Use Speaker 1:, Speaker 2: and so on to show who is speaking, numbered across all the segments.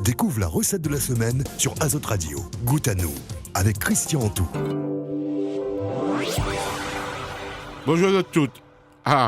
Speaker 1: Découvre la recette de la semaine sur Azote Radio. Goûte à nous, avec Christian Antou.
Speaker 2: Bonjour à toutes.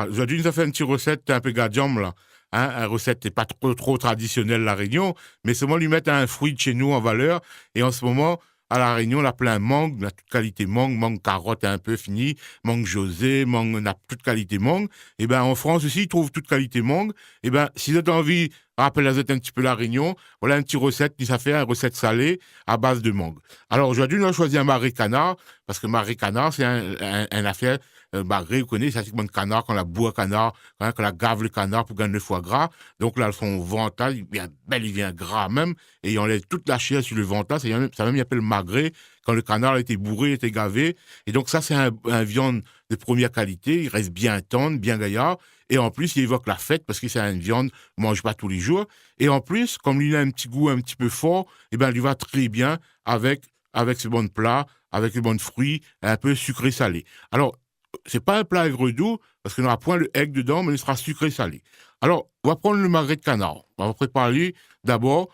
Speaker 2: Aujourd'hui, nous avons fait une petite recette un peu gadium, là. Une recette n'est pas trop traditionnelle, la Réunion, mais seulement lui mettre un fruit de chez nous en valeur. Et en ce moment, à la Réunion, on a plein de mangue, on a toute qualité mangue carotte est un peu fini, mangue José, mangue, on a toute qualité mangue. Et ben en France aussi, ils trouvent toute qualité mangue. Et ben si vous avez envie, rappelez un petit peu la Réunion, voilà une petite recette qui ça fait, une recette salée à base de mangue. Alors aujourd'hui, nous avons choisi un marais canard, parce que marais canard, c'est un affaire, marais, vous connaissez, ça c'est comme un canard, quand la boue à canard, quand la gave le canard pour gagner le foie gras. Donc là, son vental, il vient bel, il vient gras même, et il enlève toute la chair sur le vental, ça même, il appelle magret, quand le canard a été bourré, il était gavé. Et donc ça, c'est un viande de première qualité, il reste bien tendre, bien gaillard, et en plus, il évoque la fête, parce que c'est une viande qu'on ne mange pas tous les jours. Et en plus, comme il a un petit goût un petit peu fort, eh ben, il va très bien avec ce bon plat, avec le bon fruit, un peu sucré-salé. Alors, c'est pas un plat aigre-doux, parce qu'on n'aura point le egg dedans, mais il sera sucré-salé. Alors, on va prendre le magret de canard. On va préparer d'abord,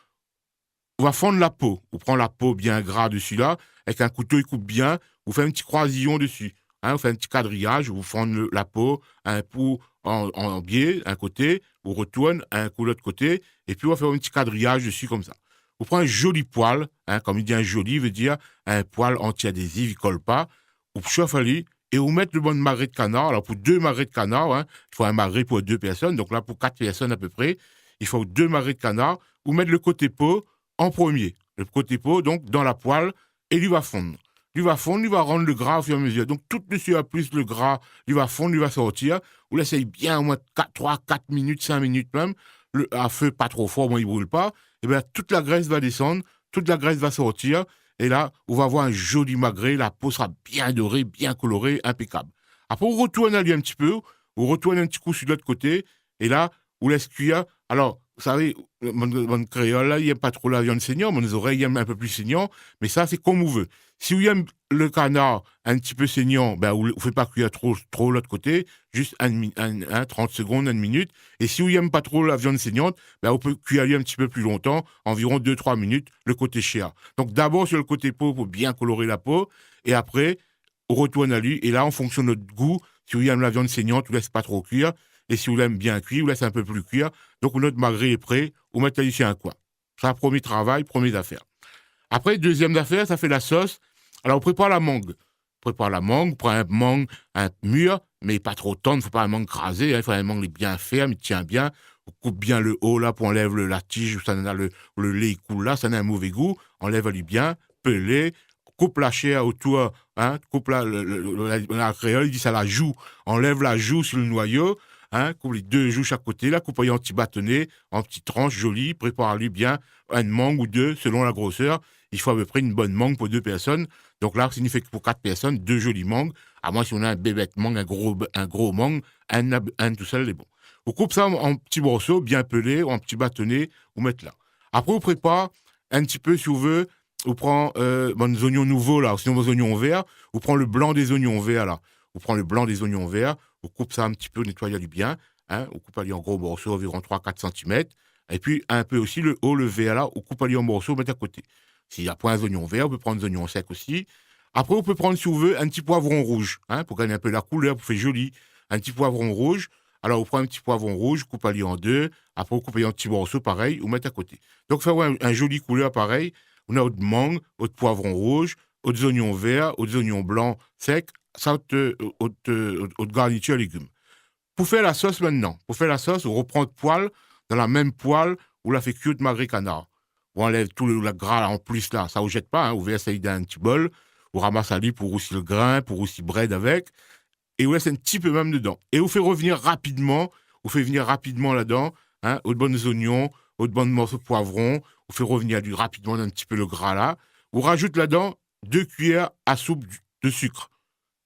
Speaker 2: on va fondre la peau. On prend la peau bien gras dessus là, avec un couteau, il coupe bien, vous faites un petit croisillon dessus. Vous faites un petit quadrillage, vous fondez la peau, un coup en biais, un côté, vous retourne un coup de l'autre côté, et puis on va faire un petit quadrillage dessus comme ça. Vous prenez un joli poil, comme il dit un joli, veut dire un poil anti-adhésif, il colle pas. Vous chauffez et vous mettez le bon magret de canard. Alors pour 2 magrets de canard, il faut un magret pour 2 personnes, donc là pour 4 personnes à peu près, il faut 2 magrets de canard. Vous mettez le côté peau en premier. Le côté peau, donc dans la poêle, et il va fondre. Il va rendre le gras au fur et à mesure. Donc tout dessus à plus le gras, il va fondre, il va sortir. Vous laissez bien au moins 3-4 minutes, 5 minutes même, à feu pas trop fort, il ne brûle pas. Et bien toute la graisse va descendre, toute la graisse va sortir. Et là, on va avoir un joli magret, la peau sera bien dorée, bien colorée, impeccable. Après, on retourne à lui un petit peu, on retourne un petit coup sur l'autre côté, et là, on laisse cuire. Alors, vous savez, mon créole, là, il n'aime pas trop la viande saignante, mon oreilles aiment un peu plus saignant, mais ça, c'est comme vous veut. Si vous aimez le canard un petit peu saignant, ben, vous ne faites pas cuire trop l'autre côté, juste 30 secondes, 1 minute. Et si vous n'aimez pas trop la viande saignante, ben, vous pouvez cuire un petit peu plus longtemps, environ 2-3 minutes, le côté chair. Donc, d'abord sur le côté peau pour bien colorer la peau, et après, on retourne à lui, et là, en fonction de notre goût, si vous aimez la viande saignante, vous ne laissez pas trop cuire. Et si vous l'aimez bien cuire, vous laissez un peu plus cuire. Donc, notre magret est prêt, vous mettez ici un coin. Ça, premier travail, premier affaire. Après, deuxième affaire, ça fait la sauce. Alors, on prépare la mangue. On prend un mangue, un mûr, mais pas trop tendre, il ne faut pas un mangue crasé, il faut un mangue bien ferme, il tient bien. On coupe bien le haut là pour enlever la tige, ça a le lait il coule là, ça a un mauvais goût. Enlève-le bien, pelé, coupe la chair autour, coupe la créole, il dit ça la joue. Enlève la joue sur le noyau. Coupe les 2 joues chaque côté, là, coupe en petits bâtonnets, en petites tranches jolies, prépare-lui bien une mangue ou 2 selon la grosseur. Il faut à peu près une bonne mangue pour 2 personnes. Donc là, ça signifie que pour 4 personnes, 2 jolies mangues. À moins si on a un bébête mangue, un gros mangue, un tout seul est bon. On coupe ça en petits morceaux, bien pelés, ou en petits bâtonnets, vous mettez là. Après, on prépare un petit peu, si vous voulez, on prend des oignons nouveaux, là, sinon vos oignons verts, on prend le blanc des oignons verts, là. On prend le blanc des oignons verts, on coupe ça un petit peu, nettoyez-le bien, on coupe à lui en gros morceaux, environ 3-4 cm, et puis un peu aussi le haut, le vert là, on coupe à lui en morceaux, on met à côté. S'il n'y a pas un oignon vert, on peut prendre des oignons secs aussi. Après, on peut prendre, si vous voulez, un petit poivron rouge, pour gagner un peu la couleur, pour faire joli, un petit poivron rouge. Alors, on prend un petit poivron rouge, coupe à lui en 2, après, on coupe à lui en petits morceaux, pareil, on met à côté. Donc, faire un joli couleur, pareil, on a autre mangue, autre poivron rouge, autres oignons verts, autres oignons blancs secs, ça, autre garniture légumes. Pour faire la sauce maintenant, on reprend le poêle, dans la même poêle où on l'a fait cuire de magret canard. On enlève tout le gras là, en plus là, ça ne jette pas, on verse ça dans un petit bol, on ramasse à lui pour aussi le grain, pour aussi bread avec, et on laisse un petit peu même dedans. Et on fait venir rapidement là-dedans, aux bonnes oignons, aux bonnes morceaux de poivron, on fait revenir rapidement un petit peu le gras là. On rajoute là-dedans 2 cuillères à soupe de sucre.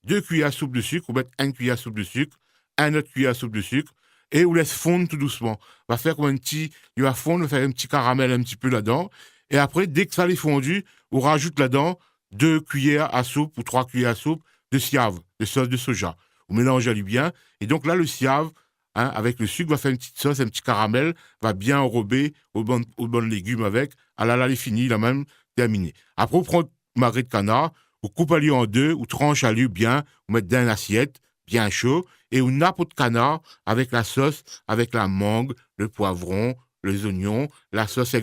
Speaker 2: 2 cuillères à soupe de sucre, on met 1 cuillère à soupe de sucre, 1 autre cuillère à soupe de sucre, et on laisse fondre tout doucement. On va faire comme il va fondre, on va faire un petit caramel un petit peu là-dedans, et après, dès que ça est fondu, on rajoute là-dedans 2 cuillères à soupe ou 3 cuillères à soupe de siave, de sauce de soja. On mélange à lui bien, et donc là, le siave hein, avec le sucre, va faire une petite sauce, un petit caramel, va bien enrober aux bons légumes avec. Ah là, là, elle est finie, là même, terminé. Après, on prend magret de canard, on coupe à lui en deux, ou tranche à lui bien, on met dans une assiette, bien chaud, et on nappe de canard avec la sauce, avec la mangue, le poivron, les oignons, la sauce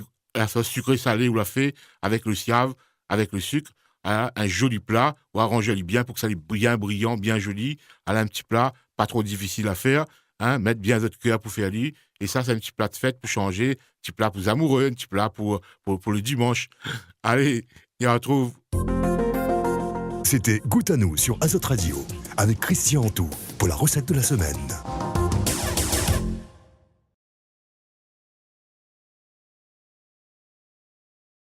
Speaker 2: sucrée salée, on l'a fait avec le siave, avec le sucre. Hein, un joli plat, on arrange bien pour que ça soit bien brillant, bien joli. Un petit plat, pas trop difficile à faire. Hein, mettre bien votre cœur pour faire lui. Et ça, c'est un petit plat de fête pour changer. Un petit plat pour les amoureux, un petit plat pour le dimanche. Allez, et on retrouve.
Speaker 1: C'était Goûte à nous sur Azote Radio avec Christian Antou pour la recette de la semaine.